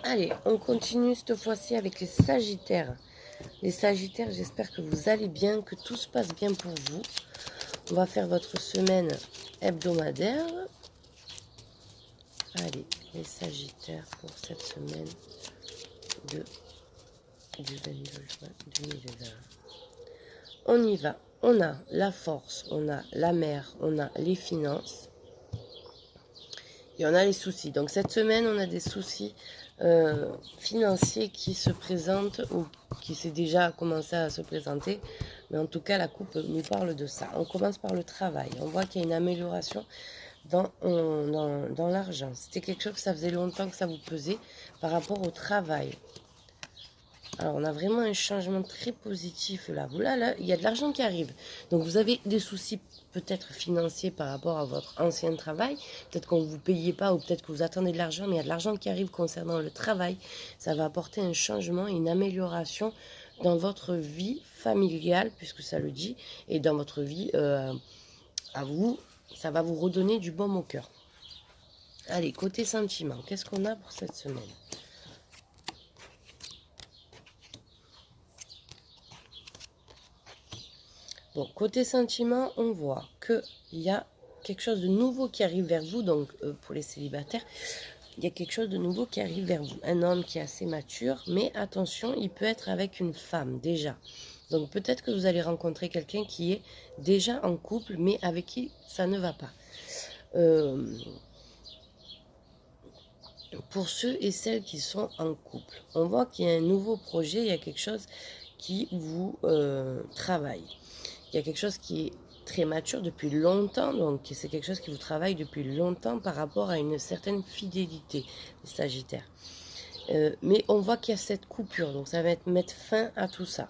Allez, on continue cette fois-ci avec les Sagittaires. Les Sagittaires, j'espère que vous allez bien, que tout se passe bien pour vous. On va faire votre semaine hebdomadaire. Allez, les Sagittaires pour cette semaine du 22 juin 2020. On y va. On a la force, on a la mer, on a les finances. Et on a les soucis. Donc cette semaine, on a des soucis financiers qui se présentent ou qui s'est déjà commencé à se présenter. Mais en tout cas, la coupe nous parle de ça. On commence par le travail. On voit qu'il y a une amélioration dans l'argent. C'était quelque chose que ça faisait longtemps que ça vous pesait par rapport au travail. Alors, on a vraiment un changement très positif là. Là, il y a de l'argent qui arrive. Donc, vous avez des soucis peut-être financiers par rapport à votre ancien travail. Peut-être qu'on ne vous payait pas ou peut-être que vous attendez de l'argent, mais il y a de l'argent qui arrive concernant le travail. Ça va apporter un changement, une amélioration dans votre vie familiale, puisque ça le dit, et dans votre vie à vous. Ça va vous redonner du baume au cœur. Allez, côté sentiment, qu'est-ce qu'on a pour cette semaine ? Bon, côté sentiment, on voit qu'il y a quelque chose de nouveau qui arrive vers vous. Donc, pour les célibataires, il y a quelque chose de nouveau qui arrive vers vous. Un homme qui est assez mature, mais attention, il peut être avec une femme déjà. Donc, peut-être que vous allez rencontrer quelqu'un qui est déjà en couple, mais avec qui ça ne va pas. Pour ceux et celles qui sont en couple, on voit qu'il y a un nouveau projet, il y a quelque chose qui vous travaille. Il y a quelque chose qui est très mature depuis longtemps, donc c'est quelque chose qui vous travaille depuis longtemps par rapport à une certaine fidélité, les Sagittaires. Mais on voit qu'il y a cette coupure, donc ça va mettre fin à tout ça.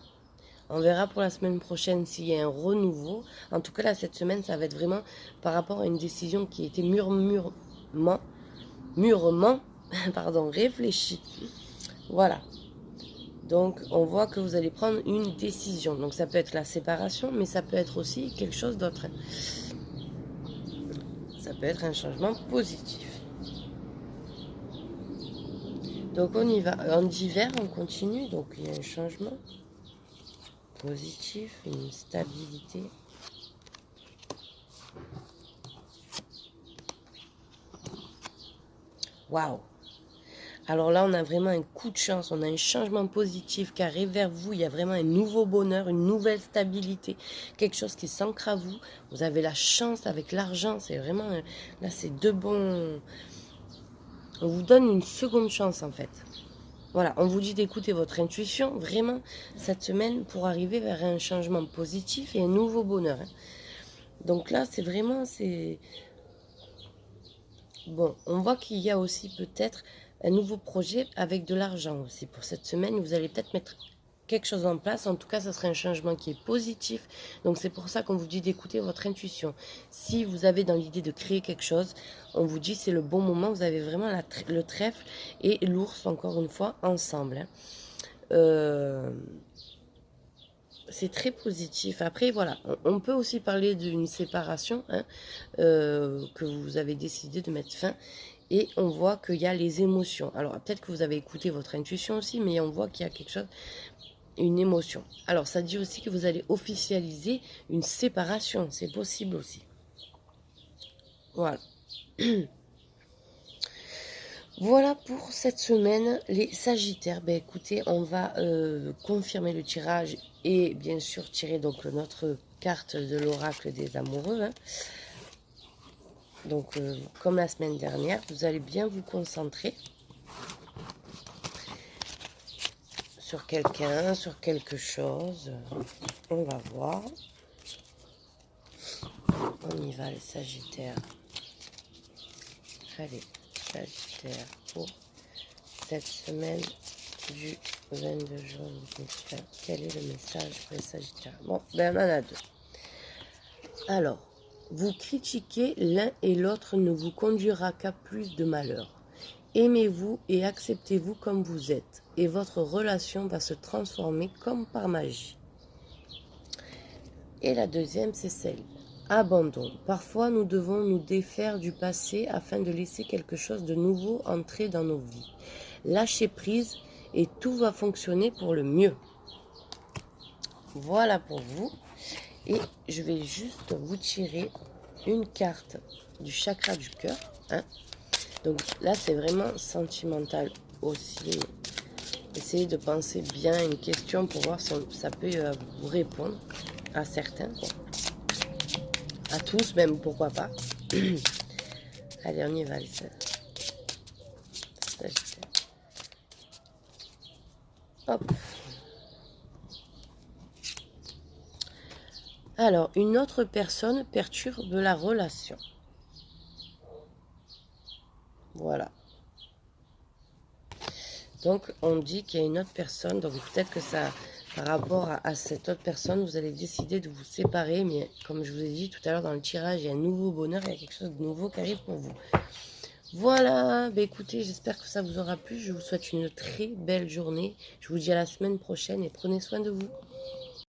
On verra pour la semaine prochaine s'il y a un renouveau. En tout cas, là, cette semaine, ça va être vraiment par rapport à une décision qui a été mûrement réfléchie. Voilà. Donc, on voit que vous allez prendre une décision. Donc, ça peut être la séparation, mais ça peut être aussi quelque chose d'autre. Ça peut être un changement positif. Donc, on y va. En hiver, on continue. Donc, il y a un changement positif, une stabilité. Waouh! Alors là, on a vraiment un coup de chance, on a un changement positif qui arrive vers vous. Il y a vraiment un nouveau bonheur, une nouvelle stabilité, quelque chose qui s'ancre à vous. Vous avez la chance avec l'argent, c'est vraiment, là, c'est deux bons... On vous donne une seconde chance en fait. Voilà, on vous dit d'écouter votre intuition, vraiment, cette semaine, pour arriver vers un changement positif et un nouveau bonheur. Donc là, c'est vraiment, c'est... Bon, on voit qu'il y a aussi peut-être un nouveau projet avec de l'argent aussi. Pour cette semaine, vous allez peut-être mettre quelque chose en place. En tout cas, ça serait un changement qui est positif. Donc, c'est pour ça qu'on vous dit d'écouter votre intuition. Si vous avez dans l'idée de créer quelque chose, on vous dit c'est le bon moment. Vous avez vraiment le trèfle et l'ours, encore une fois, ensemble. C'est très positif. Après, voilà, on peut aussi parler d'une séparation que vous avez décidé de mettre fin. Et on voit qu'il y a les émotions. Alors, peut-être que vous avez écouté votre intuition aussi, mais on voit qu'il y a quelque chose, une émotion. Alors, ça dit aussi que vous allez officialiser une séparation. C'est possible aussi. Voilà. Voilà pour cette semaine, les Sagittaires. Ben écoutez, on va confirmer le tirage et bien sûr tirer donc notre carte de l'oracle des amoureux. Donc, comme la semaine dernière, vous allez bien vous concentrer sur quelqu'un, sur quelque chose. On va voir. On y va, les Sagittaires. Allez, Sagittaire, pour cette semaine du 22 juin 2020. Quel est le message pour les Sagittaires? Bon, ben on en a deux. Alors, vous critiquer l'un et l'autre ne vous conduira qu'à plus de malheur. Aimez-vous et acceptez-vous comme vous êtes, et votre relation va se transformer comme par magie. Et la deuxième, c'est celle. Abandon. Parfois, nous devons nous défaire du passé afin de laisser quelque chose de nouveau entrer dans nos vies. lâcher prise et tout va fonctionner pour le mieux. Voilà pour vous. Et je vais juste vous tirer une carte du chakra du cœur. Hein. Donc là, c'est vraiment sentimental aussi. Essayez de penser bien à une question pour voir si ça peut vous répondre à certains. À tous, même, pourquoi pas. Allez, on y va, les Sagittaires. Hop. Alors, une autre personne perturbe la relation. Voilà. Donc, on dit qu'il y a une autre personne. Donc, peut-être que ça, par rapport à cette autre personne, vous allez décider de vous séparer. Mais comme je vous ai dit tout à l'heure dans le tirage, il y a un nouveau bonheur. Il y a quelque chose de nouveau qui arrive pour vous. Voilà. Bah, écoutez, j'espère que ça vous aura plu. Je vous souhaite une très belle journée. Je vous dis à la semaine prochaine et prenez soin de vous.